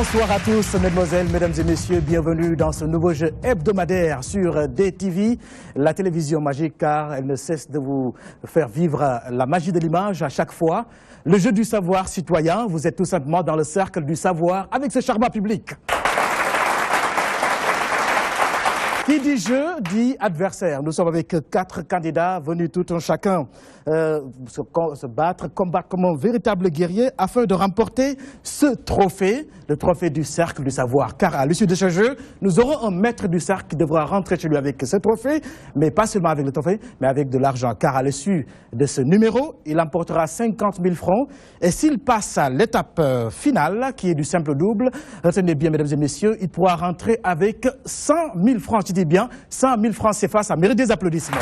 Bonsoir à tous, mesdemoiselles, mesdames et messieurs, bienvenue dans ce nouveau jeu hebdomadaire sur DTV, la télévision magique, car elle ne cesse de vous faire vivre la magie de l'image à chaque fois. Le jeu du savoir citoyen, vous êtes tout simplement dans le cercle du savoir avec ce charmant public. Qui dit jeu, dit adversaire. Nous sommes avec 4 candidats venus tout un chacun se battre, combattre comme un véritable guerrier afin de remporter ce trophée, le trophée du cercle du savoir. Car à l'issue de ce jeu, nous aurons un maître du cercle qui devra rentrer chez lui avec ce trophée, mais pas seulement avec le trophée, mais avec de l'argent. Car à l'issue de ce numéro, il emportera 50 000 francs. Et s'il passe à l'étape finale, qui est du simple double, retenez bien, mesdames et messieurs, il pourra rentrer avec 100 000 francs. Je dis bien, 100 000 francs CFA, ça mérite des applaudissements.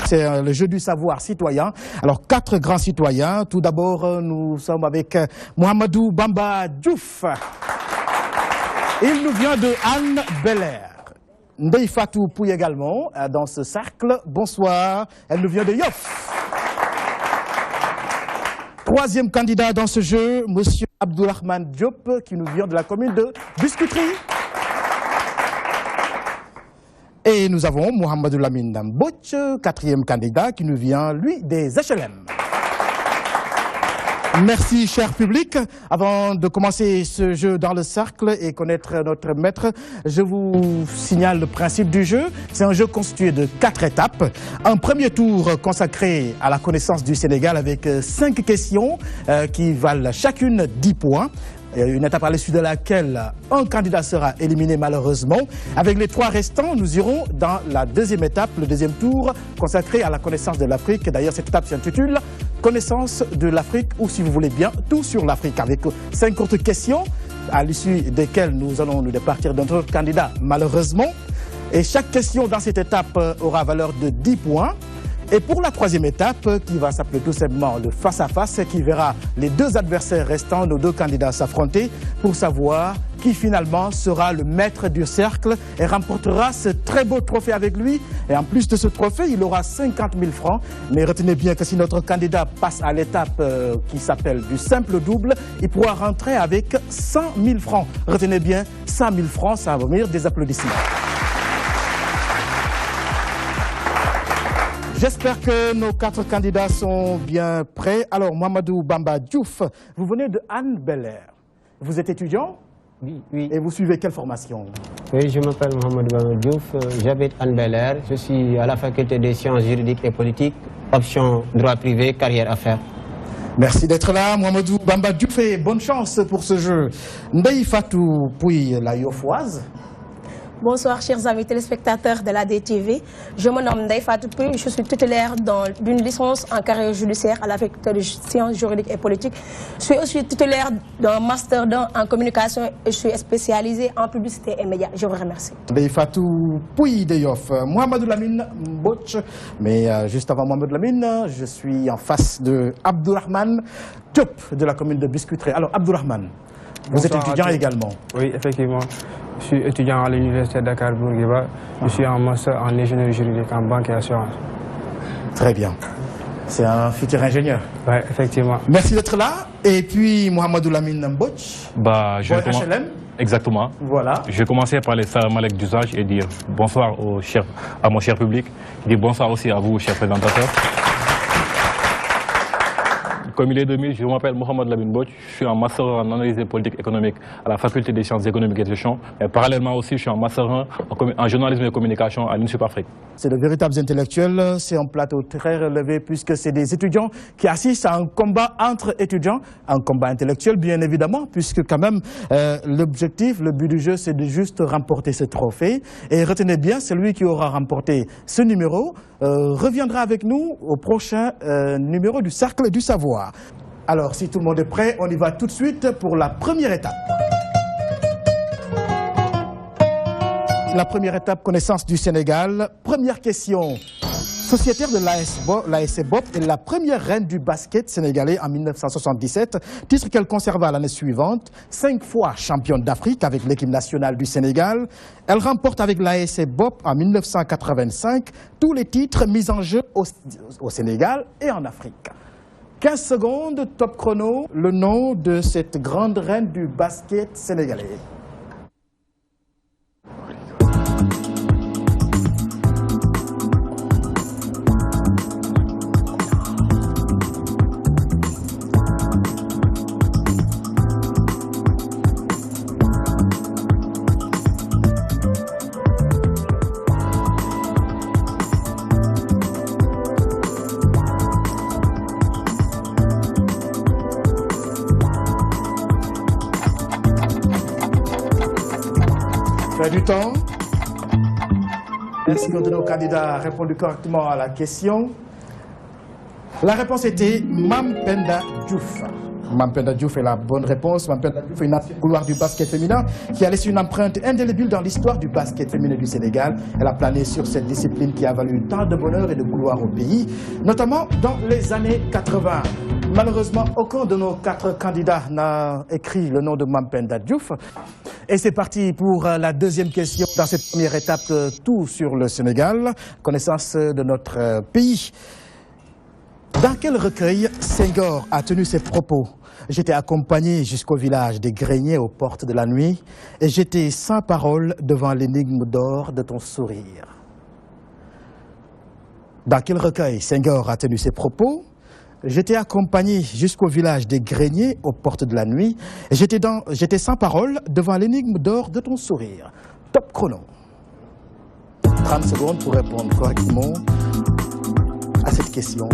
C'est le jeu du savoir citoyen. Alors, 4 grands citoyens. Tout d'abord, nous sommes avec Mohamedou Bamba Diouf. Il nous vient de Anne Belair. Ndeye Fatou Pouye également, dans ce cercle. Bonsoir. Elle nous vient de Yoff. Troisième candidat dans ce jeu, Monsieur Abdourahmane Diop, qui nous vient de la commune de Biscuiterie. Et nous avons Mohamedou Lamine Mbouch, 4e candidat, qui nous vient, lui, des HLM. Merci, cher public. Avant de commencer ce jeu dans le cercle et connaître notre maître, je vous signale le principe du jeu. C'est un jeu constitué de 4 étapes. Un premier tour consacré à la connaissance du Sénégal avec 5 questions qui valent chacune 10 points. Une étape à l'issue de laquelle un candidat sera éliminé malheureusement. Avec les 3 restants, nous irons dans la deuxième étape, le deuxième tour, consacré à la connaissance de l'Afrique. D'ailleurs, cette étape s'intitule « Connaissance de l'Afrique » ou, si vous voulez bien, tout sur l'Afrique. Avec 5 courtes questions, à l'issue desquelles nous allons nous départir d'un autre candidat, malheureusement. Et chaque question dans cette étape aura valeur de 10 points. Et pour la 3e étape, qui va s'appeler tout simplement le face-à-face, qui verra les 2 adversaires restants, nos 2 candidats s'affronter pour savoir qui finalement sera le maître du cercle et remportera ce très beau trophée avec lui. Et en plus de ce trophée, il aura 50 000 francs. Mais retenez bien que si notre candidat passe à l'étape qui s'appelle du simple double, il pourra rentrer avec 100 000 francs. Retenez bien, 100 000 francs, ça va venir des applaudissements. J'espère que nos 4 candidats sont bien prêts. Alors, Mohamedou Bamba Diouf, vous venez de Anne Belair. Vous êtes étudiant? Oui, oui. Et vous suivez quelle formation? Oui, je m'appelle Mohamedou Bamba Diouf, j'habite Anne Belair. Je suis à la faculté des sciences juridiques et politiques, option droit privé, carrière affaires. Merci d'être là, Mohamedou Bamba Diouf, et bonne chance pour ce jeu. Ndeye Fatou Pouye, la Yoffoise. Bonsoir chers amis téléspectateurs de la DTV. Je me nomme Ndeye Fatou Pouye, je suis titulaire d'une licence en carrière judiciaire à la faculté de sciences juridiques et politiques. Je suis aussi titulaire d'un master en communication et je suis spécialisé en publicité et médias. Je vous remercie. Ndeye Fatou Pouye de Yoff, Mohamedou Lamine Mbouch. Mais juste avant Mohamedou Lamine, je suis en face de Abdourahmane Diop de la commune de Biscuiterie. Alors Abdourahmane, vous êtes étudiant également? Oui, effectivement. Je suis étudiant à l'université de Dakar Bourguiba. Je suis en master en ingénierie juridique en banque et assurance. Très bien. C'est un futur ingénieur. Oui, effectivement. Merci d'être là. Et puis Mohamedou Lamine Mbouch. HLM. Exactement. Voilà. Je vais commencer par les salam alek d'usage et dire bonsoir à mon cher public. Et dire bonsoir aussi à vous, chers présentateurs. Comme il est 2000, je m'appelle Mohamedou Lamine Mbouch, je suis en master en analyse politique économique à la faculté des sciences économiques et de gestion. Et parallèlement aussi, je suis en master 1 en journalisme et communication à l'INSUP Afrique. C'est de véritables intellectuels, c'est un plateau très relevé puisque c'est des étudiants qui assistent à un combat entre étudiants, un combat intellectuel bien évidemment, puisque quand même l'objectif, le but du jeu, c'est de juste remporter ce trophée. Et retenez bien, celui qui aura remporté ce numéro reviendra avec nous au prochain numéro du Cercle du Savoir. Alors, si tout le monde est prêt, on y va tout de suite pour la première étape. La première étape, connaissance du Sénégal. Première question. Sociétaire de l'ASC Bopp est la première reine du basket sénégalais en 1977, titre qu'elle conserva l'année suivante. 5 fois championne d'Afrique avec l'équipe nationale du Sénégal. Elle remporte avec l'ASC Bopp en 1985 tous les titres mis en jeu au Sénégal et en Afrique. 15 secondes, top chrono, le nom de cette grande reine du basket sénégalais. Du temps. Est-ce qu'un de nos candidats a répondu correctement à la question? La réponse était Mampenda Diouf. Mampenda Diouf est la bonne réponse. Mampenda Diouf est une ancienne couloir du basket féminin qui a laissé une empreinte indélébile dans l'histoire du basket féminin du Sénégal. Elle a plané sur cette discipline qui a valu tant de bonheur et de gloire au pays, notamment dans les années 80. Malheureusement, aucun de nos 4 candidats n'a écrit le nom de Mampenda Diouf. Et c'est parti pour la deuxième question dans cette première étape, tout sur le Sénégal, connaissance de notre pays. Dans quel recueil Senghor a tenu ses propos? J'étais accompagné jusqu'au village des Greniers aux portes de la nuit et j'étais sans parole devant l'énigme d'or de ton sourire. Dans quel recueil Senghor a tenu ses propos? J'étais accompagné jusqu'au village des Greniers aux portes de la nuit et j'étais sans parole devant l'énigme d'or de ton sourire. Top chrono. 30 secondes pour répondre correctement à cette question.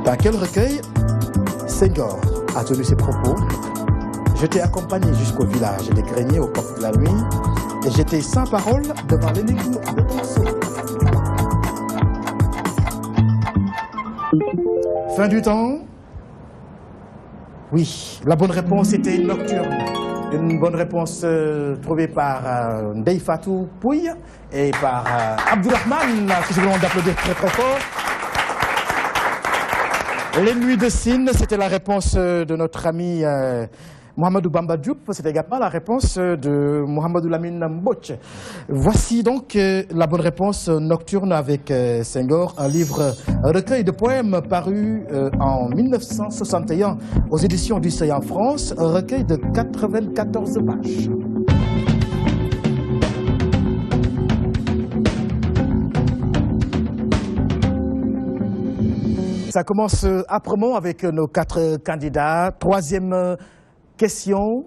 Dans quel recueil Senghor a tenu ses propos? J'étais accompagné jusqu'au village des Greniers aux portes de la nuit et j'étais sans parole devant l'énigme de ton sourire. Fin du temps. Oui, la bonne réponse était Nocturne. Une bonne réponse trouvée par Ndeye Fatou Pouye et par Abdourahmane, que je vous demande d'applaudir très très fort. Les nuits de Sine, c'était la réponse de notre ami Mohamedou Bamba Diop. C'était également la réponse de Mohamedou Lamine Mbodj. Voici donc la bonne réponse, Nocturne avec Senghor, un recueil de poèmes paru en 1961 aux éditions du Seuil en France, un recueil de 94 pages. Ça commence âprement avec nos 4 candidats. Troisième question,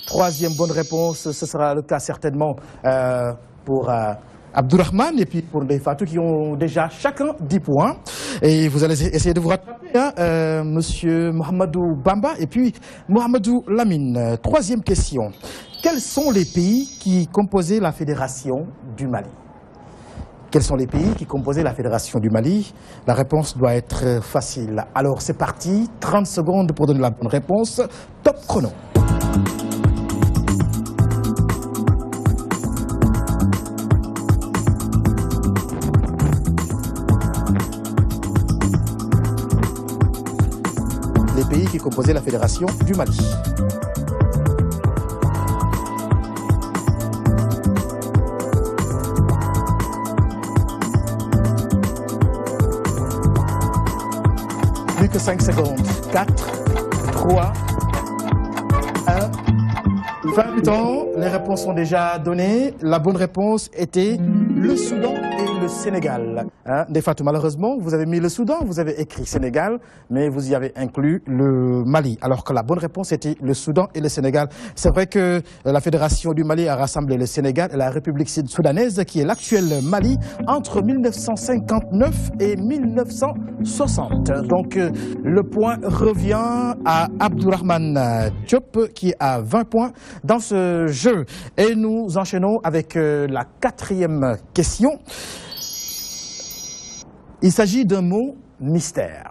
troisième bonne réponse. Ce sera le cas certainement pour Abdourahmane et puis pour les Fatou qui ont déjà chacun 10 points. Et vous allez essayer de vous rattraper, hein, Monsieur Mohamedou Bamba et puis Mohamedou Lamine. Troisième question. Quels sont les pays qui composaient la Fédération du Mali? Quels sont les pays qui composaient la Fédération du Mali? La réponse doit être facile. Alors c'est parti, 30 secondes pour donner la bonne réponse. Top chrono. Les pays qui composaient la Fédération du Mali. Plus que 5 secondes. 4, 3, 1. Fin du temps, les réponses sont déjà données. La bonne réponse était le Soudan et le Sénégal. Ndeye Fatou, malheureusement, vous avez mis le Soudan, vous avez écrit Sénégal, mais vous y avez inclus le Mali. Alors que la bonne réponse était le Soudan et le Sénégal. C'est vrai que la Fédération du Mali a rassemblé le Sénégal et la République sud-soudanaise, qui est l'actuel Mali, entre 1959 et 1960. Donc le point revient à Abdourahmane Diop, qui a 20 points dans ce jeu. Et nous enchaînons avec la 4e question. Il s'agit d'un mot mystère.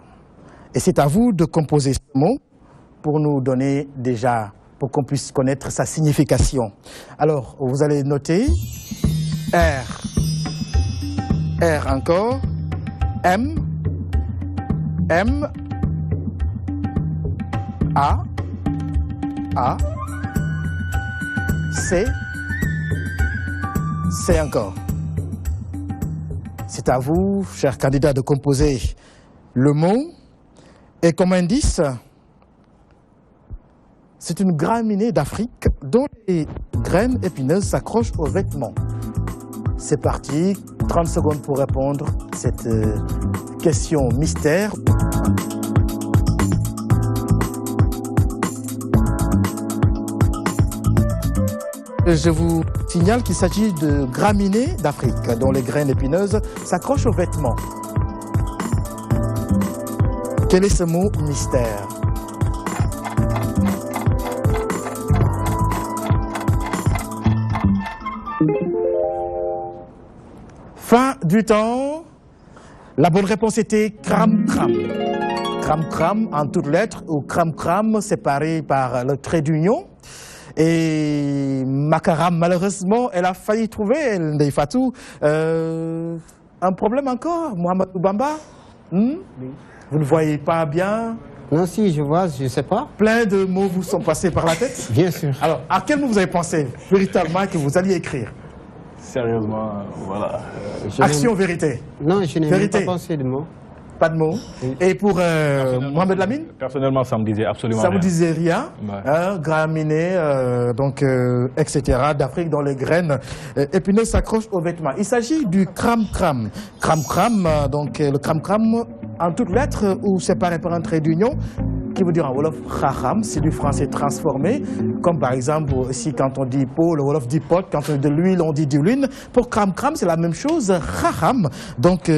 Et c'est à vous de composer ce mot pour nous donner déjà, pour qu'on puisse connaître sa signification. Alors, vous allez noter R. R encore. M. M. A. A. C. C encore. C'est à vous, chers candidats, de composer le mot. Et comme indice, c'est une graminée d'Afrique dont les graines épineuses s'accrochent aux vêtements. C'est parti, 30 secondes pour répondre à cette question mystère. Je vous signale qu'il s'agit de graminées d'Afrique, dont les graines épineuses s'accrochent aux vêtements. Quel est ce mot mystère? Fin du temps. La bonne réponse était cram-cram. Cram-cram en toutes lettres, ou cram-cram séparé par le trait d'union. Et Makaram, malheureusement, elle a failli trouver, Ndeye Fatou, un problème encore, Mohamedou Bamba. Oui. Vous ne voyez pas bien? Non, si, je vois, je ne sais pas. Plein de mots vous sont passés par la tête? Bien sûr. Alors, à quel mot vous avez pensé véritablement que vous alliez écrire? Sérieusement, voilà. Action, vérité. Non, je n'ai même pas pensé de mots. Pas de mots. Oui. Et pour Mohamed Lamine? Personnellement, ça me disait absolument rien. Ça vous disait rien? Ouais. Graminées, etc. d'Afrique dont les graines épineuses s'accrochent aux vêtements. Il s'agit du cram-cram. Cram-cram, donc le cram-cram en toutes lettres ou séparé par un trait d'union, qui veut dire en wolof khaham, c'est du français transformé, comme par exemple ici quand on dit pot, le wolof dit pot, quand on dit de l'huile, on dit d'huile. Pour cram-cram, c'est la même chose, khaham, donc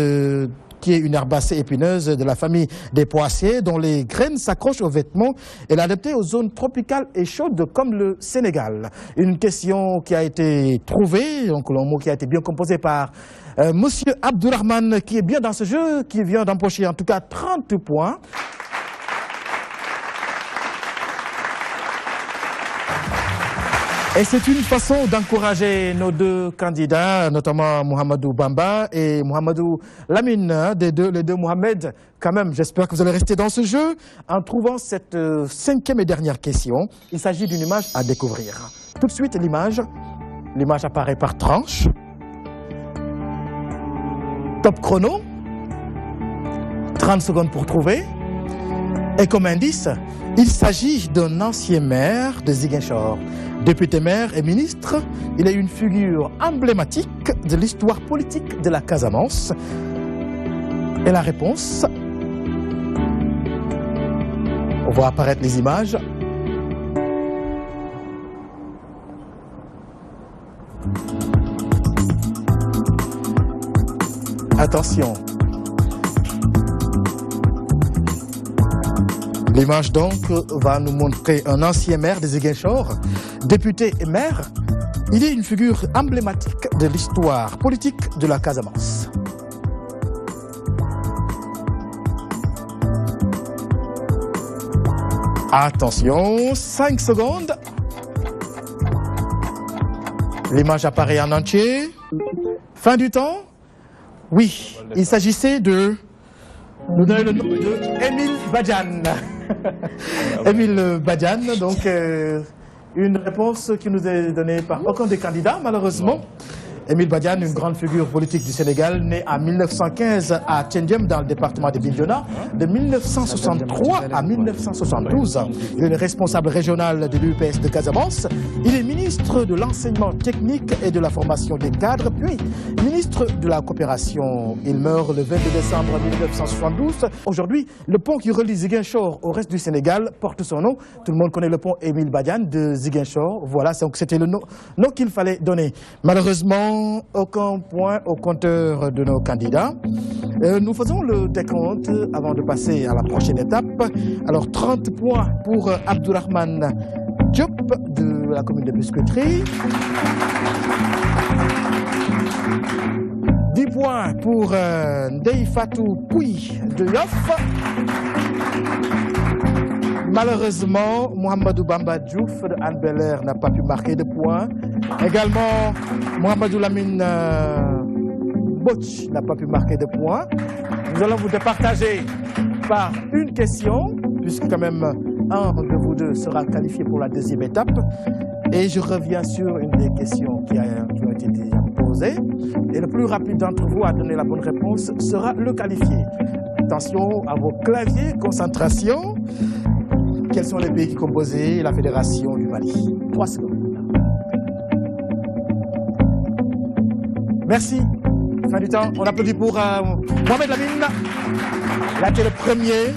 qui est une herbacée épineuse de la famille des poaciers dont les graines s'accrochent aux vêtements. Elle est adaptée aux zones tropicales et chaudes comme le Sénégal. Une question qui a été trouvée, donc le mot qui a été bien composé par Monsieur Abdourahmane, qui est bien dans ce jeu, qui vient d'empocher en tout cas 30 points. Et c'est une façon d'encourager nos deux candidats, notamment Mohamedou Bamba et Mohamedou Lamine, les deux Mohamed. Quand même, j'espère que vous allez rester dans ce jeu en trouvant cette cinquième et dernière question. Il s'agit d'une image à découvrir. Tout de suite, l'image apparaît par tranche. Top chrono. 30 secondes pour trouver. Et comme indice, il s'agit d'un ancien maire de Ziguinchor. Député maire et ministre, il est une figure emblématique de l'histoire politique de la Casamance. Et la réponse, on voit apparaître les images. Attention. L'image donc va nous montrer un ancien maire de Ziguinchor, député et maire. Il est une figure emblématique de l'histoire politique de la Casamance. Attention, 5 secondes. L'image apparaît en entier. Fin du temps. Oui, il s'agissait de... Nous donnons le nom de Émile Badiane. Émile Badiane, donc une réponse qui nous est donnée par aucun des candidats, malheureusement. Émile Badiane, une grande figure politique du Sénégal, né en 1915 à Tchendiem, dans le département de Bignona, de 1963 à 1972. Il est le responsable régional de l'UPS de Casamance. Il est ministre de l'enseignement technique et de la formation des cadres, puis ministre de la coopération. Il meurt le 22 décembre 1972. Aujourd'hui, le pont qui relie Ziguinchor au reste du Sénégal porte son nom. Tout le monde connaît le pont Émile Badiane de Ziguinchor. Voilà, c'était le nom qu'il fallait donner. Malheureusement, aucun point au compteur de nos candidats. Nous faisons le décompte avant de passer à la prochaine étape. Alors 30 points pour Abdourahmane Diop de la commune de Biscuiterie. 10 points point pour Ndeye Fatou Pouy de Yoff. Malheureusement, Mohamedou Bamba Diouf de Hann Bel-Air n'a pas pu marquer de points. Également, Mohamedou Lamine Mbodj n'a pas pu marquer de points. Nous allons vous départager par une question, puisque quand même un de vous deux sera qualifié pour la deuxième étape. Et je reviens sur une des questions qui ont été déjà posées. Et le plus rapide d'entre vous à donner la bonne réponse sera le qualifié. Attention à vos claviers, concentration. Quels sont les pays qui composaient la Fédération du Mali? 3 secondes. Merci. Fin du temps. On applaudit pour Mohamed Lamine. Là, tu es le premier.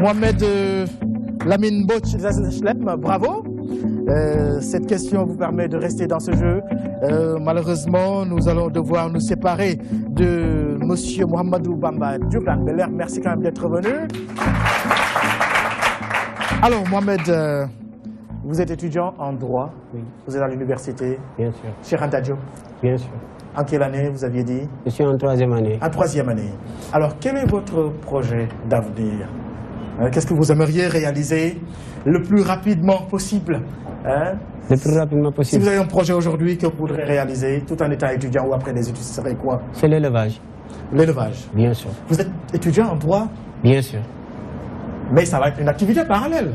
Mohamed Lamine Mbodj, bravo. Cette question vous permet de rester dans ce jeu. Malheureusement, nous allons devoir nous séparer de monsieur Mohamedou Bamba Diouf d'Hann Bel-Air. Merci quand même d'être venu. Alors, Mohamed, vous êtes étudiant en droit. Oui. Vous êtes à l'université. Bien sûr. Cheikh Anta Diop. Bien sûr. En quelle année, vous aviez dit? Je suis en 3e année. En 3e année. Alors, quel est votre projet d'avenir? Qu'est-ce que vous aimeriez réaliser le plus rapidement possible? Le plus rapidement Si possible. vous avez un projet aujourd'hui que vous voudrez réaliser, tout en étant étudiant ou après les études, ce serait quoi? C'est l'élevage. L'élevage. Bien sûr. Vous êtes étudiant en droit, Bien sûr. mais ça va être une activité parallèle.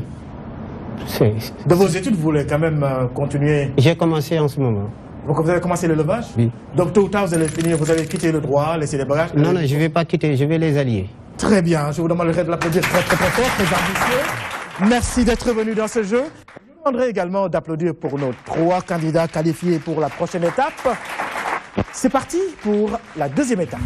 De vos études, vous voulez quand même continuer. J'ai commencé en ce moment. Donc vous avez commencé l'élevage? Oui. Donc tôt ou tard, vous allez finir, vous allez quitter le droit, laisser les bagages? Non, non, je ne vais pas quitter, je vais les allier. Très bien, je vous demanderai de l'applaudir très fort, très ambitieux. Merci d'être venu dans ce jeu. Je vous demanderai également d'applaudir pour nos 3 candidats qualifiés pour la prochaine étape. C'est parti pour la deuxième étape.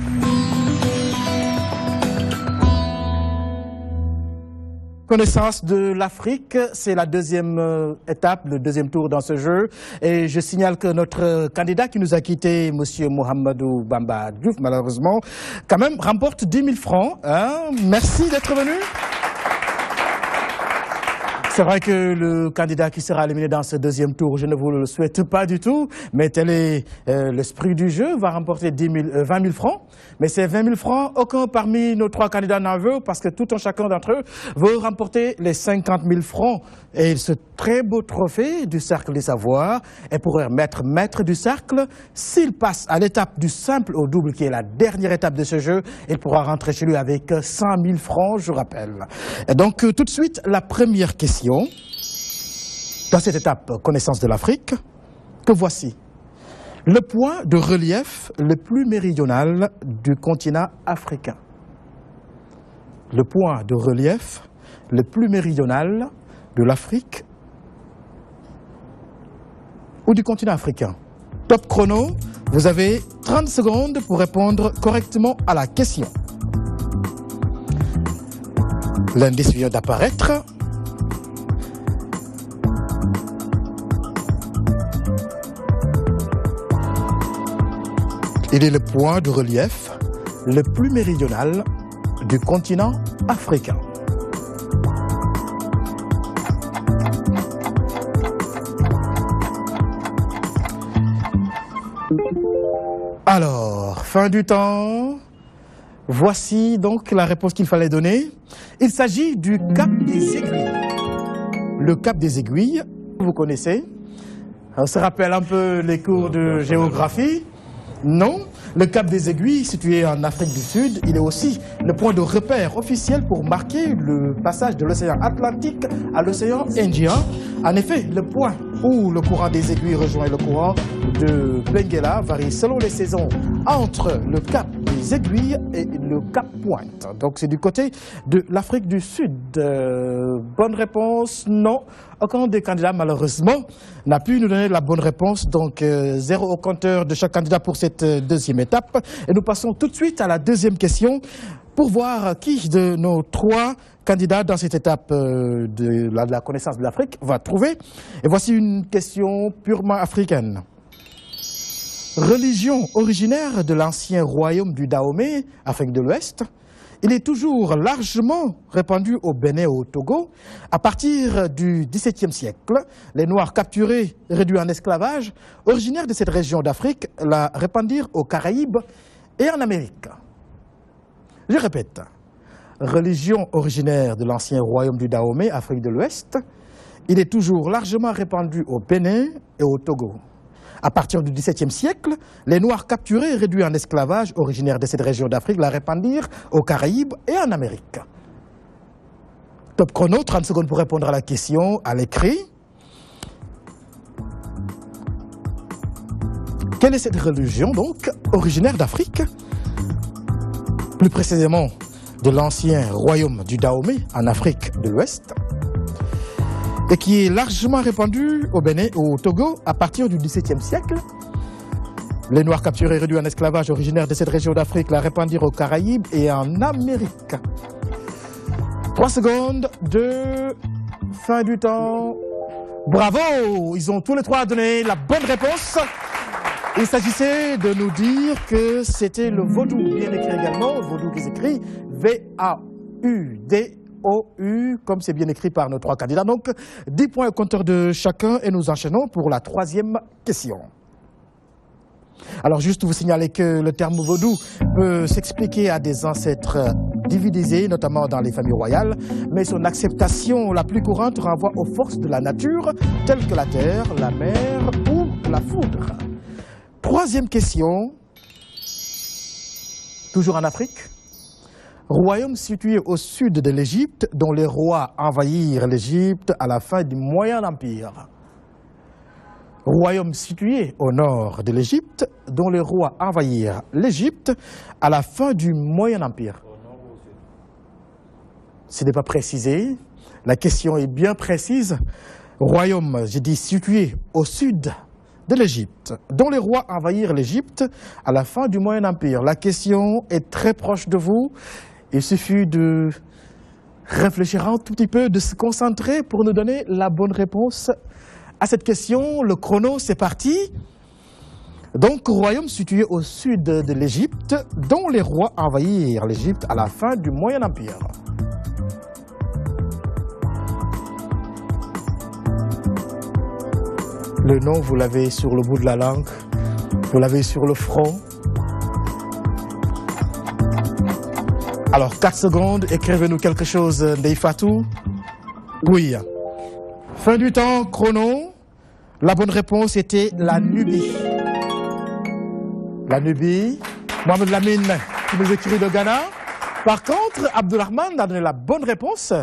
Connaissance de l'Afrique, c'est la deuxième étape, le deuxième tour dans ce jeu. Et je signale que notre candidat qui nous a quitté, M. Mohamedou Bamba Diouf, malheureusement, quand même remporte 10 000 francs. Hein. Merci d'être venu. C'est vrai que le candidat qui sera éliminé dans ce deuxième tour, je ne vous le souhaite pas du tout, mais tel est l'esprit du jeu, va remporter 20 000 francs. Mais ces 20 000 francs, aucun parmi nos 3 candidats n'en veut, parce que tout un chacun d'entre eux veut remporter les 50 000 francs. Et ce très beau trophée du Cercle des Savoirs est pour remettre maître du cercle. S'il passe à l'étape du simple au double, qui est la dernière étape de ce jeu, il pourra rentrer chez lui avec 100 000 francs, je rappelle. Et donc, tout de suite, la première question. Dans cette étape connaissance de l'Afrique, que voici. Le point de relief le plus méridional du continent africain. Le point de relief le plus méridional de l'Afrique ou du continent africain. Top chrono, vous avez 30 secondes pour répondre correctement à la question. L'indice vient d'apparaître. Il est le point de relief le plus méridional du continent africain. Alors, fin du temps. Voici donc la réponse qu'il fallait donner. Il s'agit du Cap des Aiguilles. Le Cap des Aiguilles, vous connaissez. On se rappelle un peu les cours de géographie. Non, le Cap des Aiguilles, situé en Afrique du Sud, il est aussi le point de repère officiel pour marquer le passage de l'océan Atlantique à l'océan Indien. En effet, le point où le courant des aiguilles rejoint le courant de Benguela varie selon les saisons entre le Cap des Aiguilles et le Cap Pointe. Donc c'est du côté de l'Afrique du Sud. Bonne réponse, non. Aucun des candidats, malheureusement, n'a pu nous donner la bonne réponse. Donc, 0 au compteur de chaque candidat pour cette deuxième étape. Et nous passons tout de suite à la deuxième question pour voir qui de nos 3 candidats dans cette étape de la connaissance de l'Afrique va trouver. Et voici une question purement africaine. Religion originaire de l'ancien royaume du Dahomey, Afrique de l'Ouest, il est toujours largement répandu au Bénin et au Togo. À partir du XVIIe siècle, les Noirs capturés, réduits en esclavage, originaires de cette région d'Afrique, la répandirent aux Caraïbes et en Amérique. Je répète, religion originaire de l'ancien royaume du Dahomey, Afrique de l'Ouest, il est toujours largement répandu au Bénin et au Togo. À partir du XVIIe siècle, les Noirs capturés et réduits en esclavage originaires de cette région d'Afrique la répandirent aux Caraïbes et en Amérique. Top chrono, 30 secondes pour répondre à la question à l'écrit. Quelle est cette religion, donc, originaire d'Afrique? Plus précisément, de l'ancien royaume du Dahomey, en Afrique de l'Ouest, et qui est largement répandue au Bénin et au Togo à partir du XVIIe siècle. Les Noirs capturés et réduits en esclavage originaires de cette région d'Afrique la répandirent aux Caraïbes et en Amérique. 3 secondes de fin du temps. Bravo! Ils ont tous les trois donné la bonne réponse. Il s'agissait de nous dire que c'était le vaudou, bien écrit également, vaudou qui s'écrit V-A-U-D-O-U, comme c'est bien écrit par nos trois candidats. Donc, 10 points au compteur de chacun et nous enchaînons pour la 3e question. Alors, juste vous signaler que le terme vaudou peut s'expliquer à des ancêtres divinisés, notamment dans les familles royales, mais son acceptation la plus courante renvoie aux forces de la nature, telles que la terre, la mer ou la foudre. 3e question, toujours en Afrique. Royaume situé au sud de l'Égypte, dont les rois envahirent l'Égypte à la fin du Moyen Empire. Royaume situé au nord de l'Égypte, dont les rois envahirent l'Égypte à la fin du Moyen Empire. Ce n'est pas précisé, la question est bien précise. Royaume, j'ai dit, situé au sud de l'Égypte, dont les rois envahirent l'Égypte à la fin du Moyen Empire. La question est très proche de vous. Il suffit de réfléchir un tout petit peu, de se concentrer pour nous donner la bonne réponse à cette question. Le chrono, c'est parti. Donc, royaume situé au sud de l'Égypte, dont les rois envahirent l'Égypte à la fin du Moyen Empire. Le nom, vous l'avez sur le bout de la langue, vous l'avez sur le front. Alors, 4 secondes, écrivez-nous quelque chose, Ndeifatou. Oui. Fin du temps, chrono. La bonne réponse était la Nubie. La Nubie. Mohamed Lamine, qui nous écrit de Ghana. Par contre, Abdulrahman a donné la bonne réponse.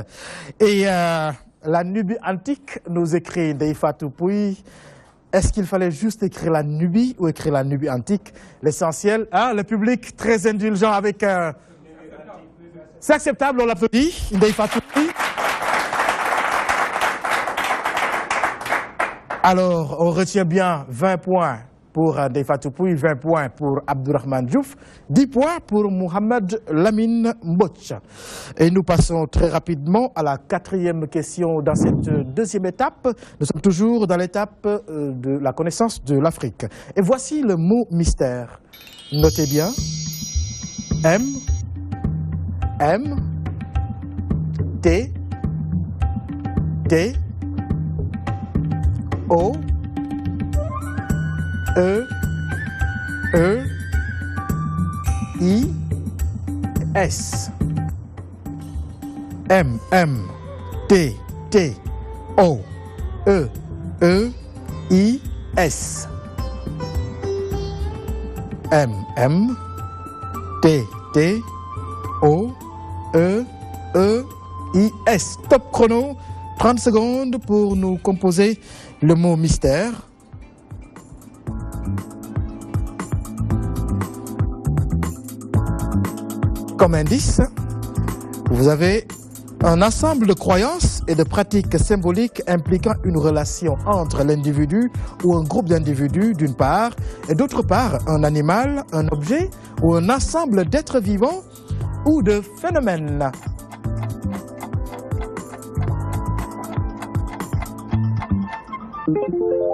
Et la Nubie antique nous écrit Ndeifatou Pouy. Est-ce qu'il fallait juste écrire la Nubie ou écrire la Nubie antique? L'essentiel, hein, le public très indulgent avec... C'est acceptable, on l'applaudit. Ndeifatou Pouy. Alors, on retient bien 20 points pour Ndeifatou Pouy, 20 points pour Abdulrahman Diouf, 10 points pour Mohamed Lamine Mbotch. Et nous passons très rapidement à la 4e question dans cette 2e étape. Nous sommes toujours dans l'étape de la connaissance de l'Afrique. Et voici le mot mystère. Notez bien. M, T, O, I, S. M, T, O, I, S. M, T, O, I, S. Top chrono, 30 secondes pour nous composer le mot mystère. Comme indice, vous avez un ensemble de croyances et de pratiques symboliques impliquant une relation entre l'individu ou un groupe d'individus d'une part, et d'autre part un animal, un objet ou un ensemble d'êtres vivants ou de phénomènes.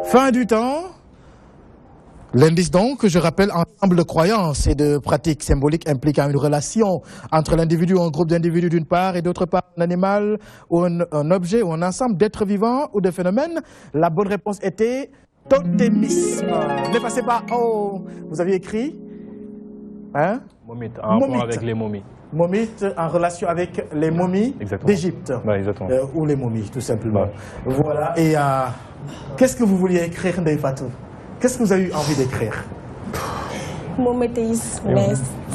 Fin du temps. L'indice donc, je rappelle, ensemble de croyances et de pratiques symboliques impliquant une relation entre l'individu ou un groupe d'individus d'une part et d'autre part un animal ou un objet ou un ensemble d'êtres vivants ou de phénomènes. La bonne réponse était totémisme. N'effacez pas. Oh, vous aviez écrit Hein? Momite, en rapport avec les momies. Momite en relation avec les momies d'Égypte. Ouais, exactement. Ou les momies, tout simplement. Ouais. Voilà. Et qu'est-ce que vous vouliez écrire, Ndeye Fatou? Qu'est-ce que vous avez eu envie d'écrire? Momothéisme.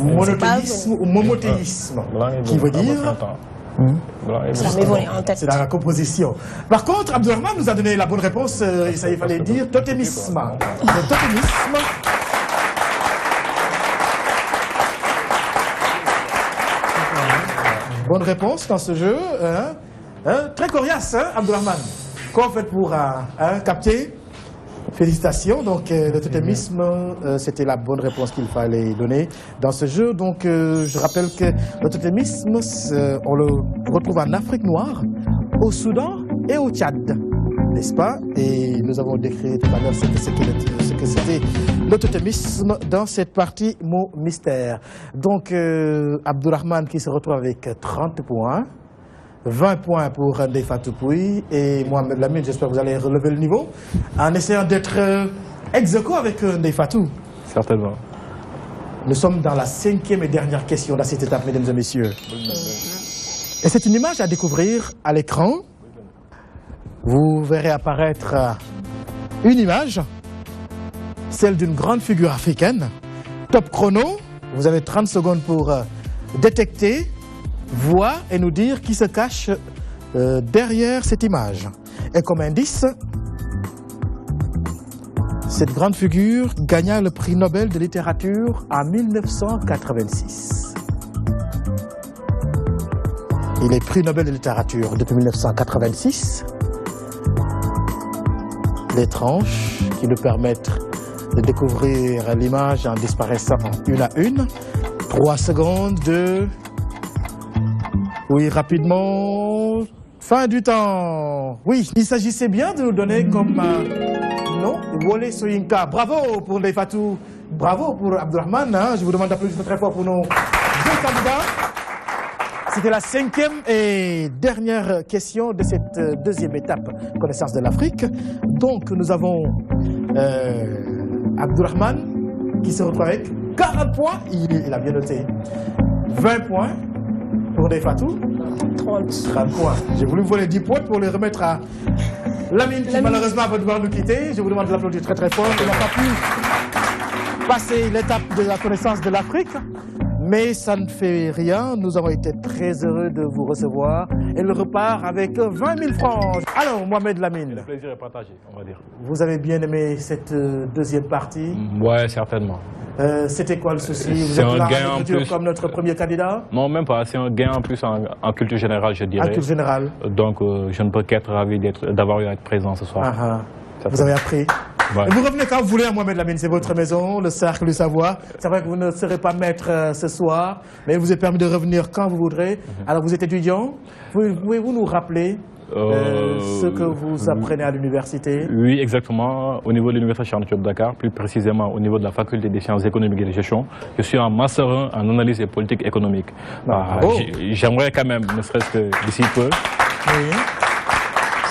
Monothéisme ou momothéisme, qui veut dire... Ça m'est venu en tête. C'est dans la composition. Par contre, Abdourahmane nous a donné la bonne réponse. Il fallait dire totémisme. Le totémisme. Bonne réponse dans ce jeu. Très coriace, hein, Abdourahmane. Comment faites pour capter? Félicitations. Donc, le totémisme, c'était la bonne réponse qu'il fallait donner dans ce jeu. Donc, je rappelle que le totémisme, on le retrouve en Afrique noire, au Soudan et au Tchad, n'est-ce pas? Et nous avons décrit tout à l'heure ce que c'était le totémisme dans cette partie mot mystère. Donc, Abdourahmane qui se retrouve avec 30 points. 20 points pour Ndeye Fatou Pouye et Mohamed Lamine, j'espère que vous allez relever le niveau en essayant d'être ex-aequo avec Ndeye Fatou. Certainement. Nous sommes dans la 5e et dernière question de cette étape, mesdames et messieurs. Et c'est une image à découvrir à l'écran. Vous verrez apparaître une image, celle d'une grande figure africaine. Top chrono, vous avez 30 secondes pour détecter, voir et nous dire qui se cache derrière cette image. Et comme indice, cette grande figure gagna le prix Nobel de littérature en 1986. Il est prix Nobel de littérature depuis 1986. Les tranches qui nous permettent de découvrir l'image en disparaissant une à une. 3 secondes de... Oui, rapidement. Fin du temps. Oui, il s'agissait bien de nous donner comme nom Wole Soyinka. Bravo pour Ndeye Fatou. Bravo pour Abdourahmane. Hein. Je vous demande d'applaudir très fort pour nos 2 candidats. C'était la 5e et dernière question de cette 2e étape, connaissance de l'Afrique. Donc, nous avons Abdourahmane qui se retrouve avec 40 points. Il a bien noté. 20 points. Pour Ndeye Fatou 30 points. J'ai voulu vous voler 10 points pour les remettre à Lamine qui malheureusement va devoir nous quitter. Je vous demande de l'applaudir très très fort. Il n'a pas pu passer l'étape de la connaissance de l'Afrique. Mais ça ne fait rien. Nous avons été très heureux de vous recevoir. Et le repart avec 20 000 francs. Alors, Mohamed Lamine. Le plaisir est partagé, on va dire. Vous avez bien aimé cette 2e partie? Ouais, certainement. C'était quoi le souci? Vous êtes là en plus comme notre premier candidat? Non, même pas. C'est un gain en plus en culture générale, je dirais. En culture générale. Donc, je ne peux qu'être ravi d'avoir eu à être présent ce soir. Vous avez appris. Ouais. Vous revenez quand vous voulez à Mohamed Lamine, c'est votre maison, le cercle du savoir. C'est vrai que vous ne serez pas maître ce soir, mais il vous est permis de revenir quand vous voudrez. Alors vous êtes étudiant, pouvez-vous nous rappeler ce que vous apprenez à l'université? Oui, exactement. Au niveau de l'université Cheikh Anta Diop de Dakar, plus précisément au niveau de la faculté des sciences économiques et de gestion, je suis en master 1 en analyse et politique économique. J'aimerais quand même, ne serait-ce que d'ici peu. Oui.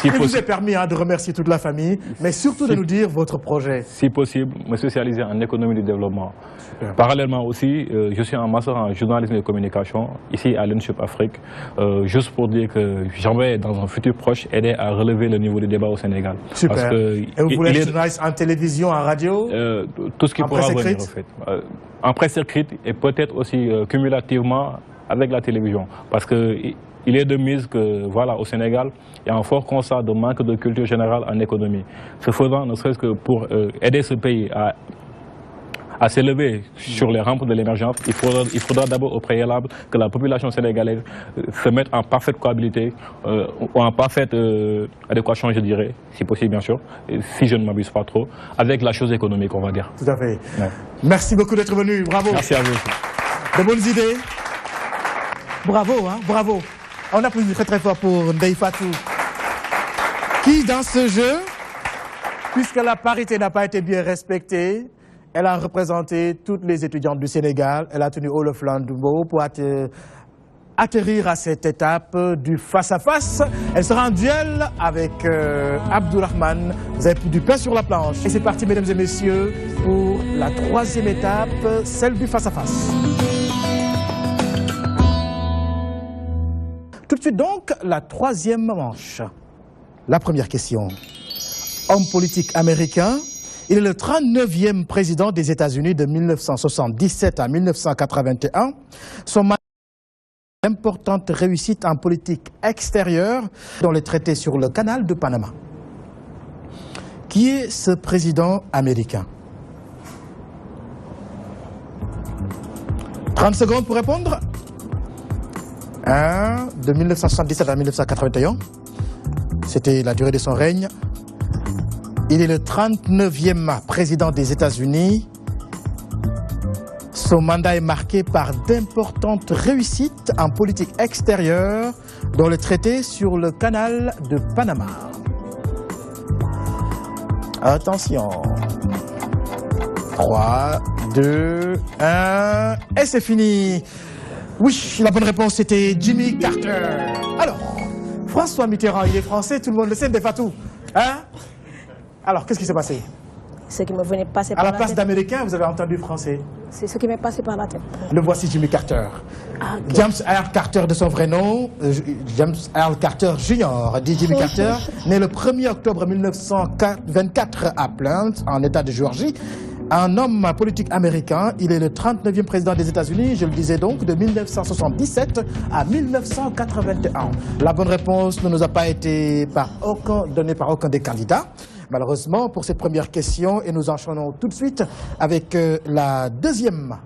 Il vous est permis de remercier toute la famille, mais surtout de nous dire votre projet. Si possible, me spécialiser en économie du développement. Super. Parallèlement aussi, je suis en master en journalisme et communication, ici à l'INSUP Afrique, juste pour dire que j'aimerais, dans un futur proche, aider à relever le niveau du débat au Sénégal. Super. Parce que et vous voulez être journaliste en télévision, en radio? Tout ce qui pourra venir, en fait. En presse écrite et peut-être aussi cumulativement avec la télévision. Parce que il est de mise que, voilà, au Sénégal, il y a un fort constat de manque de culture générale en économie. Ce faisant, ne serait-ce que pour aider ce pays à s'élever sur les rampes de l'émergence, il faudra d'abord au préalable que la population sénégalaise se mette en parfaite cohabilité, ou en parfaite adéquation, je dirais, si possible bien sûr, si je ne m'abuse pas trop, avec la chose économique, on va dire. Tout à fait. Ouais. Merci beaucoup d'être venu, bravo. Merci à vous. De bonnes idées. Bravo, hein, bravo. On applaudit très très fort pour Ndeye Fatou, qui dans ce jeu, puisque la parité n'a pas été bien respectée, elle a représenté toutes les étudiantes du Sénégal, elle a tenu haut le flambeau pour être atterrir à cette étape du face-à-face. Elle sera en duel avec Abdourahmane. Vous avez du pain sur la planche. Et c'est parti, mesdames et messieurs, pour la troisième étape, celle du face-à-face. Tout de suite donc, la troisième manche. La première question. Homme politique américain, il est le 39e président des États-Unis de 1977 à 1981. Son mandat importante réussite en politique extérieure dans les traités sur le canal de Panama. Qui est ce président américain? 30 secondes pour répondre. De 1977 à 1981. C'était la durée de son règne. Il est le 39e président des États-Unis. Son mandat est marqué par d'importantes réussites en politique extérieure dans le traité sur le canal de Panama. Attention. 3, 2, 1, et c'est fini. Oui, la bonne réponse c'était Jimmy Carter. Alors, François Mitterrand, il est français, tout le monde le sait, Ndefatou. Hein? Alors, qu'est-ce qui s'est passé? Ce qui me venait passer par la la place tête. d'américain, vous avez entendu français. C'est ce qui m'est passé par la tête. Le voici, Jimmy Carter. Ah, okay. James Earl Carter de son vrai nom, James Earl Carter Jr., dit Jimmy Carter, né le 1er octobre 1924 à Plymouth, en État de Géorgie. Un homme politique américain, il est le 39e président des États-Unis, je le disais donc, de 1977 à 1981. La bonne réponse ne nous a pas été donnée par aucun des candidats. Malheureusement, pour cette première question, et nous enchaînons tout de suite avec la deuxième.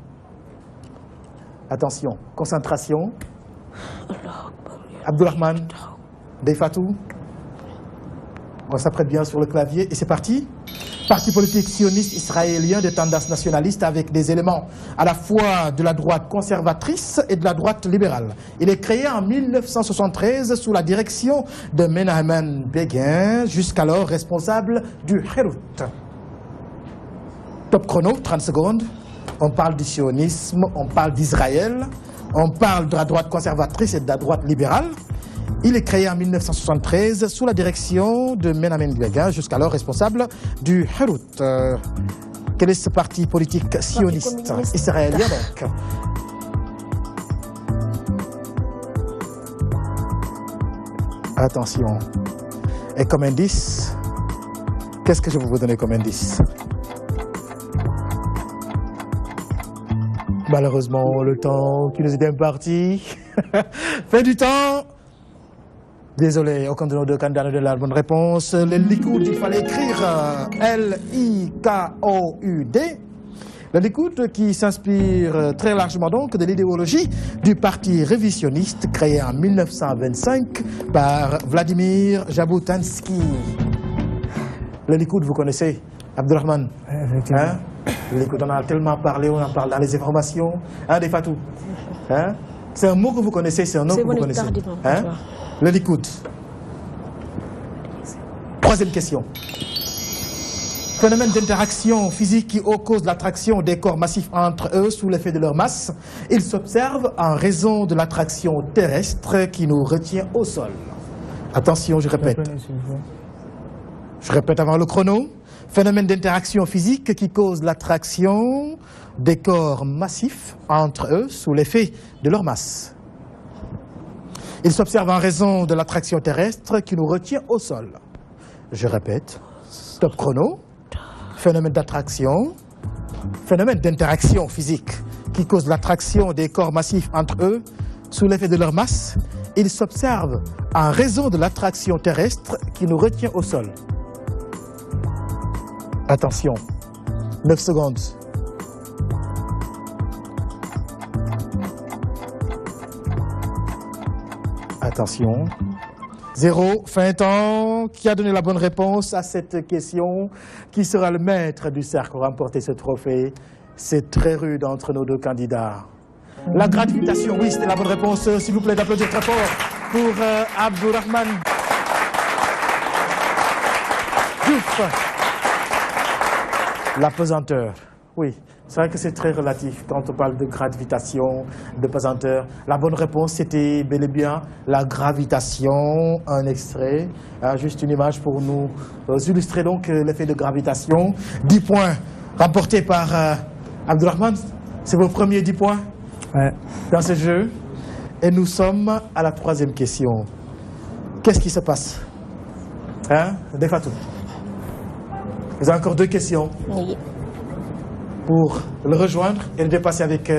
Attention, concentration. Abdourahmane, Ndefatou. On s'apprête bien sur le clavier et c'est parti. Parti politique sioniste israélien de tendance nationaliste avec des éléments à la fois de la droite conservatrice et de la droite libérale. Il est créé en 1973 sous la direction de Menachem Begin, jusqu'alors responsable du Herut. Top chrono, 30 secondes. On parle du sionisme, on parle d'Israël, on parle de la droite conservatrice et de la droite libérale. Il est créé en 1973 sous la direction de Menachem Begin, jusqu'alors responsable du Herut. Quel est ce parti politique sioniste israélien donc? Attention. Et comme indice, qu'est-ce que je vais vous donner comme indice? Malheureusement, le temps qui nous est imparti. Fin du temps. Désolé, aucun de nos deux candidats ne donne la bonne réponse. Le Likoud, il fallait écrire L-I-K-O-U-D. Le Likoud qui s'inspire très largement donc de l'idéologie du parti révisionniste créé en 1925 par Vladimir Jabotinsky. Le Likoud, vous connaissez, Abdourahmane? Hein? Le Likoud, on a tellement parlé, on en parle dans les informations. Hein, Ndefatou? Hein? C'est un mot que vous connaissez, c'est un nom que vous connaissez. Hein? Le Likoud. Troisième question. Phénomène d'interaction physique qui cause l'attraction des corps massifs entre eux sous l'effet de leur masse. Il s'observe en raison de l'attraction terrestre qui nous retient au sol. Attention, je répète. Je répète avant le chrono. Phénomène d'interaction physique qui cause l'attraction des corps massifs entre eux sous l'effet de leur masse. Il s'observe en raison de l'attraction terrestre qui nous retient au sol. Je répète, stop chrono, phénomène d'attraction, phénomène d'interaction physique qui cause l'attraction des corps massifs entre eux sous l'effet de leur masse. Il s'observe en raison de l'attraction terrestre qui nous retient au sol. Attention, 9 secondes. Attention. 0, fin temps. Qui a donné la bonne réponse à cette question? Qui sera le maître du cercle pour remporter ce trophée? C'est très rude entre nos deux candidats. La gratification, oui, c'était la bonne réponse. S'il vous plaît, d'applaudir très fort pour Abdourahmane Diouf. La pesanteur, oui. C'est vrai que c'est très relatif quand on parle de gravitation, de pesanteur. La bonne réponse, c'était bel et bien la gravitation. Un extrait, juste une image pour nous illustrer donc l'effet de gravitation. 10 points remportés par Abdourahmane. C'est vos premiers 10 points dans ce jeu. Et nous sommes à la troisième question. Qu'est-ce qui se passe? Ndeye-Fatou, vous avez encore 2 questions. Oui. Pour le rejoindre et le dépasser avec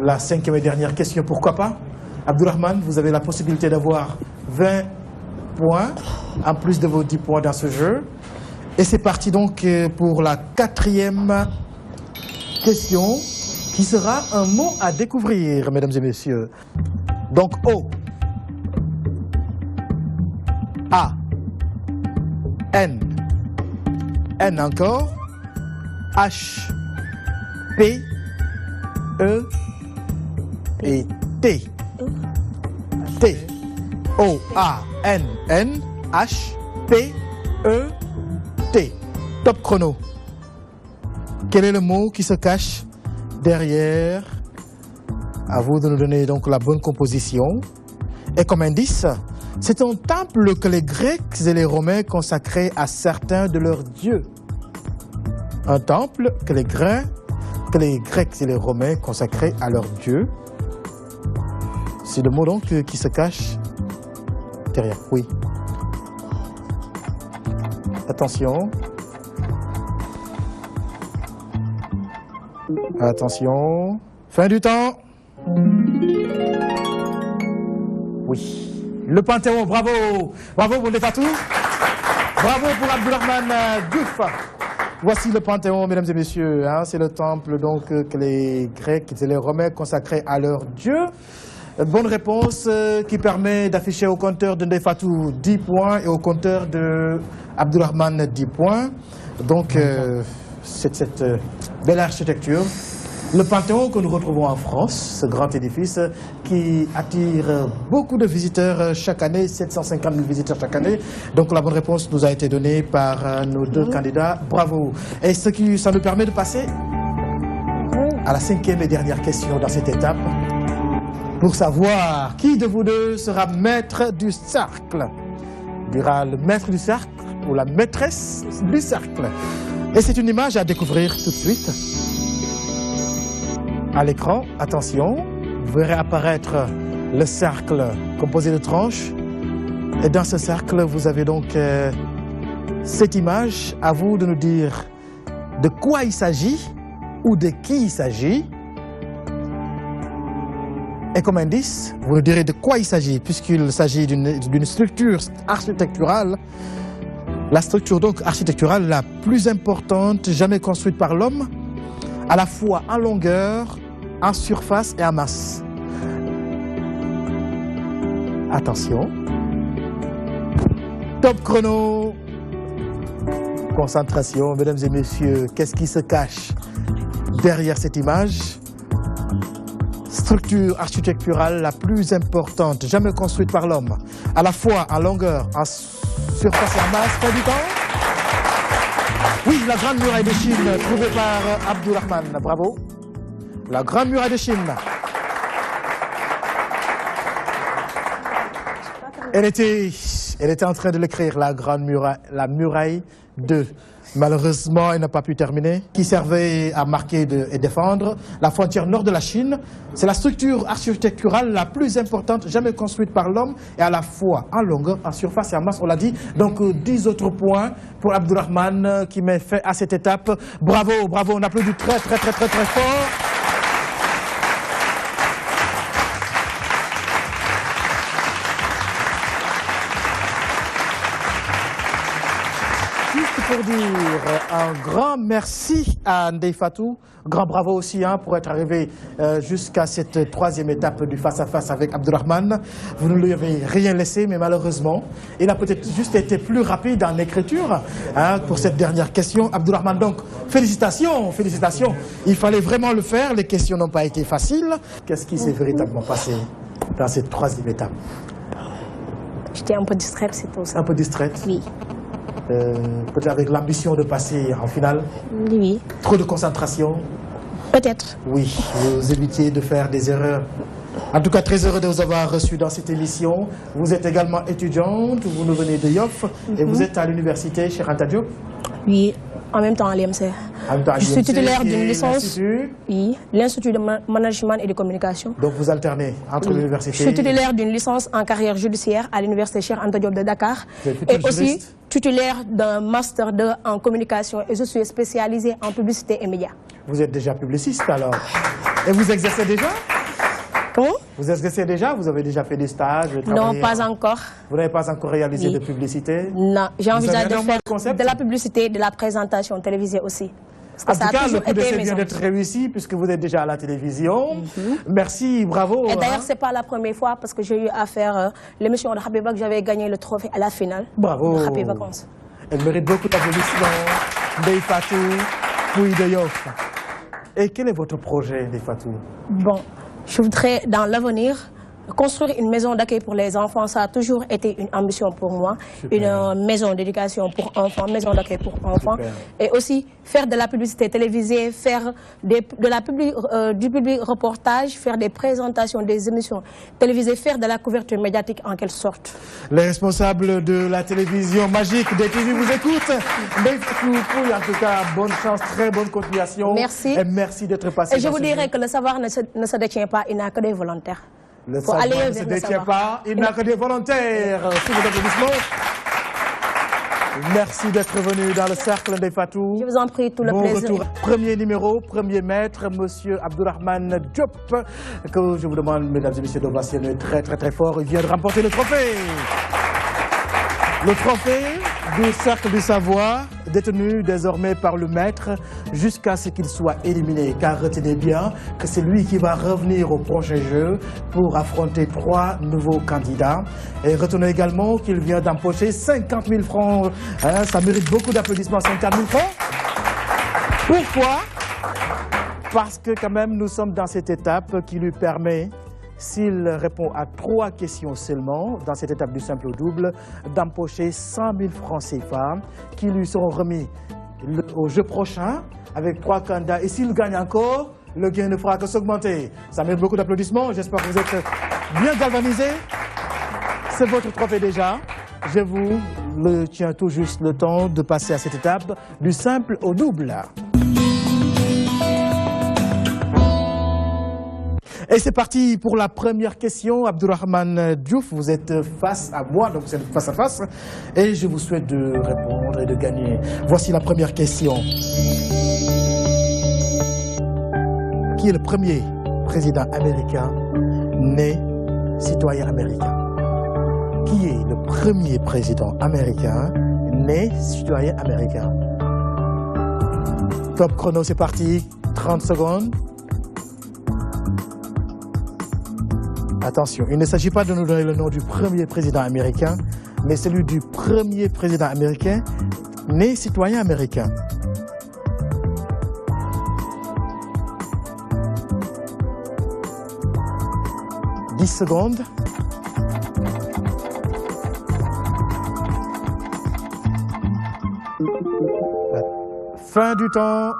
la 5e et dernière question, pourquoi pas? Abdourahmane, vous avez la possibilité d'avoir 20 points en plus de vos 10 points dans ce jeu. Et c'est parti donc pour la 4e question, qui sera un mot à découvrir, mesdames et messieurs. Donc O, A, N, N encore, H, P, E et T. T. O, A, N, N, H, P, E, T. Top chrono. Quel est le mot qui se cache derrière? À vous de nous donner donc la bonne composition. Et comme indice, c'est un temple que les Grecs et les Romains consacraient à certains de leurs dieux. Un temple que les Grecs et les Romains consacraient à leurs dieux. C'est le mot donc qui se cache derrière. Oui. Attention. Attention. Fin du temps. Oui. Le Panthéon, bravo. Bravo pour Ndeye-Fatou. Bravo pour Abdourahmane Diouf. Voici le Panthéon, mesdames et messieurs. C'est le temple donc, que les Grecs et les Romains consacraient à leur Dieu. Bonne réponse qui permet d'afficher au compteur de Ndeye-Fatou 10 points et au compteur de Abdourahmane 10 points. Donc, c'est cette belle architecture. Le Panthéon que nous retrouvons en France, ce grand édifice qui attire beaucoup de visiteurs chaque année, 750 000 visiteurs chaque année. Donc la bonne réponse nous a été donnée par nos 2 candidats. Bravo. Et ça nous permet de passer à la 5e et dernière question dans cette étape. Pour savoir qui de vous deux sera maître du cercle. Dira le maître du cercle ou la maîtresse du cercle. Et c'est une image à découvrir tout de suite. À l'écran, attention, vous verrez apparaître le cercle composé de tranches. Et dans ce cercle, vous avez donc cette image. À vous de nous dire de quoi il s'agit ou de qui il s'agit. Et comme indice, vous nous direz de quoi il s'agit, puisqu'il s'agit d'une structure architecturale. La structure donc architecturale la plus importante jamais construite par l'homme, à la fois en longueur, en surface et en masse. Attention. Top chrono. Concentration, mesdames et messieurs. Qu'est-ce qui se cache derrière cette image? Structure architecturale la plus importante jamais construite par l'homme, à la fois en longueur, en surface et en masse. Fin du temps. Oui, la Grande Muraille de Chine, trouvée par Abdourahmane. Bravo. La Grande Muraille de Chine. Elle était en train de l'écrire, la Grande Muraille, la Muraille 2. Malheureusement, elle n'a pas pu terminer. Qui servait à marquer et défendre la frontière nord de la Chine. C'est la structure architecturale la plus importante jamais construite par l'homme et à la fois en longueur, en surface et en masse, on l'a dit. Donc 10 autres points pour Abdourahmane qui met fin à cette étape. Bravo, bravo, on applaudit très fort. Pour dire un grand merci à Ndeye-Fatou, grand bravo aussi pour être arrivé jusqu'à cette 3e étape du face-à-face avec Abdourahmane. Vous ne lui avez rien laissé, mais malheureusement, il a peut-être juste été plus rapide en écriture pour cette dernière question. Abdourahmane, donc, félicitations, félicitations. Il fallait vraiment le faire, les questions n'ont pas été faciles. Qu'est-ce qui s'est véritablement passé dans cette 3e étape? J'étais un peu distraite, c'est tout ça. Un peu distraite? Oui. Peut-être avec l'ambition de passer en finale. Oui. Trop de concentration. Peut-être. Oui, vous évitez de faire des erreurs. En tout cas, très heureux de vous avoir reçu dans cette émission. Vous êtes également étudiante, vous nous venez de Yoff et vous êtes à l'université Cheikh Anta Diop. Oui, en même temps à l'IMC. Je suis titulaire d'une licence. Oui, l'Institut de Management et de Communication. Donc vous alternez entre l'université. Je suis titulaire d'une licence en carrière judiciaire à l'université Cheikh Anta Diop de Dakar. Et aussi titulaire d'un master 2 en communication et je suis spécialisée en publicité et médias. Vous êtes déjà publiciste alors. Et vous exercez déjà? Comment? Vous exercez déjà? Vous avez déjà fait des stages? Non, pas encore. Vous n'avez pas encore réalisé de publicité? Non, j'ai envisagé de faire de la publicité, de la présentation télévisée aussi. En tout cas, le coup d'essai vient d'être réussi puisque vous êtes déjà à la télévision. Merci, bravo. Et d'ailleurs, ce n'est pas la première fois parce que j'ai eu à faire l'émission de Happy Vacances. J'avais gagné le trophée à la finale. Bravo. De Happy Vacances. Elle mérite beaucoup d'applaudissements. Ndeye Fatou, Pouye de Yoff. Et quel est votre projet, Ndeye Fatou? Bon, je voudrais dans l'avenir construire une maison d'accueil pour les enfants. Ça a toujours été une ambition pour moi. Super. Une maison d'éducation pour enfants, maison d'accueil pour enfants. Super. Et aussi faire de la publicité télévisée, faire du public reportage, faire des présentations, des émissions télévisées, faire de la couverture médiatique en quelque sorte. Les responsables de la télévision magique des TV vous écoutent. En tout cas, bonne chance, très bonne continuation. Merci. Et merci d'être passé. Et je vous dirais que le savoir ne se détient pas, il n'a que des volontaires. Le savoir ne se détient pas, il n'a que des volontaires. Sous vos applaudissements. Merci d'être venu dans le cercle Ndeye Fatou. Je vous en prie, tout le plaisir. Retour. Premier numéro, premier maître, monsieur Abdourahmane Diop, que je vous demande, mesdames et messieurs, d'ovationner très très très fort. Il vient de remporter le trophée. Le trophée du cercle du savoir, détenu désormais par le maître jusqu'à ce qu'il soit éliminé. Car retenez bien que c'est lui qui va revenir au prochain jeu pour affronter 3 nouveaux candidats. Et retenez également qu'il vient d'empocher 50 000 francs. Hein, ça mérite beaucoup d'applaudissements, 50 000 francs. Pourquoi? Parce que quand même nous sommes dans cette étape qui lui permet, s'il répond à 3 questions seulement, dans cette étape du simple au double, d'empocher 100 000 francs CFA qui lui seront remis au jeu prochain avec 3 candidats. Et s'il gagne encore, le gain ne fera que s'augmenter. Ça mérite beaucoup d'applaudissements. J'espère que vous êtes bien galvanisés. C'est votre trophée déjà. Je vous le tiens tout juste le temps de passer à cette étape du simple au double. Et c'est parti pour la première question. Abdourahmane Diouf, vous êtes face à moi, donc vous êtes face à face. Et je vous souhaite de répondre et de gagner. Voici la première question. Qui est le premier président américain né citoyen américain? Qui est le premier président américain né citoyen américain? Top chrono, c'est parti. 30 secondes. Attention, il ne s'agit pas de nous donner le nom du premier président américain, mais celui du premier président américain né citoyen américain. « 10 secondes. Fin du temps.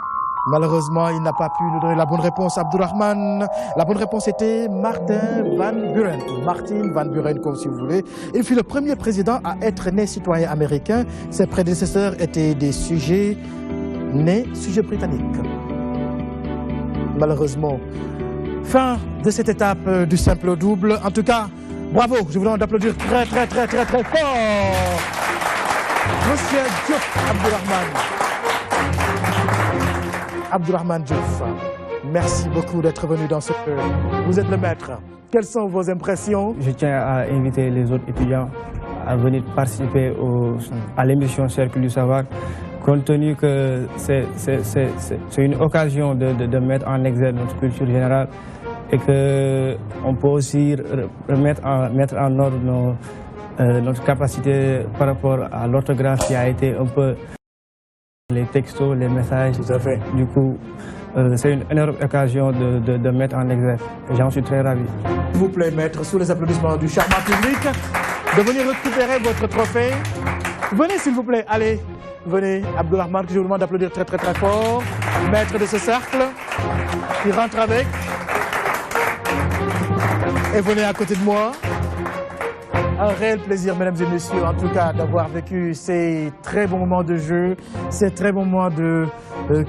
Malheureusement, il n'a pas pu nous donner la bonne réponse, Abdourahmane. La bonne réponse était Martin Van Buren, ou Martin Van Buren, comme si vous voulez. Il fut le premier président à être né citoyen américain. Ses prédécesseurs étaient des sujets nés sujets britanniques. Malheureusement, fin de cette étape du simple au double. En tout cas, bravo, je vous demande d'applaudir très fort Monsieur Diop Abdourahmane. Abdourahmane Diouf, merci beaucoup d'être venu dans ce jeu. Vous êtes le maître. Quelles sont vos impressions? Je tiens à inviter les autres étudiants à venir participer à l'émission Cercle du Savoir, compte tenu que c'est une occasion de mettre en exergue notre culture générale et qu'on peut aussi mettre en ordre notre capacité par rapport à l'orthographe qui a été un peu... les textos, les messages. Tout à fait. Du coup, c'est une énorme occasion de mettre en exergue. J'en suis très ravi. S'il vous plaît, maître, sous les applaudissements du charmant public, de venir récupérer votre trophée. Venez, s'il vous plaît, allez, venez. Abdourahmane, je vous demande d'applaudir très fort. Maître de ce cercle. qui rentre avec. Et venez à côté de moi. Un réel plaisir, mesdames et messieurs, en tout cas, d'avoir vécu ces très bons moments de jeu, ces très bons moments de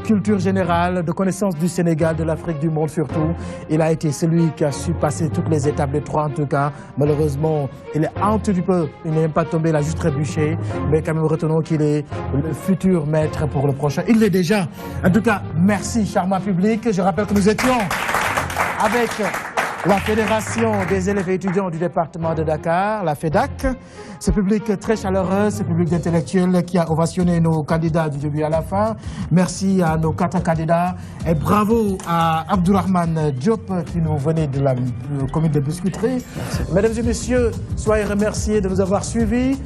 culture générale, de connaissance du Sénégal, de l'Afrique, du monde surtout. Il a été celui qui a su passer toutes les étapes des 3 en tout cas. Malheureusement, il est un tout petit peu, il n'est même pas tombé, il a juste trébuché. Mais quand même, retenons qu'il est le futur maître pour le prochain. Il l'est déjà. En tout cas, merci, charmant public. Je rappelle que nous étions avec la Fédération des élèves et étudiants du département de Dakar, la FEDAC. Ce public très chaleureux, ce public d'intellectuels qui a ovationné nos candidats du début à la fin. Merci à nos 4 candidats et bravo à Abdourahmane Diop qui nous venait de la commune de Biscuiterie. Mesdames et messieurs, soyez remerciés de nous avoir suivis.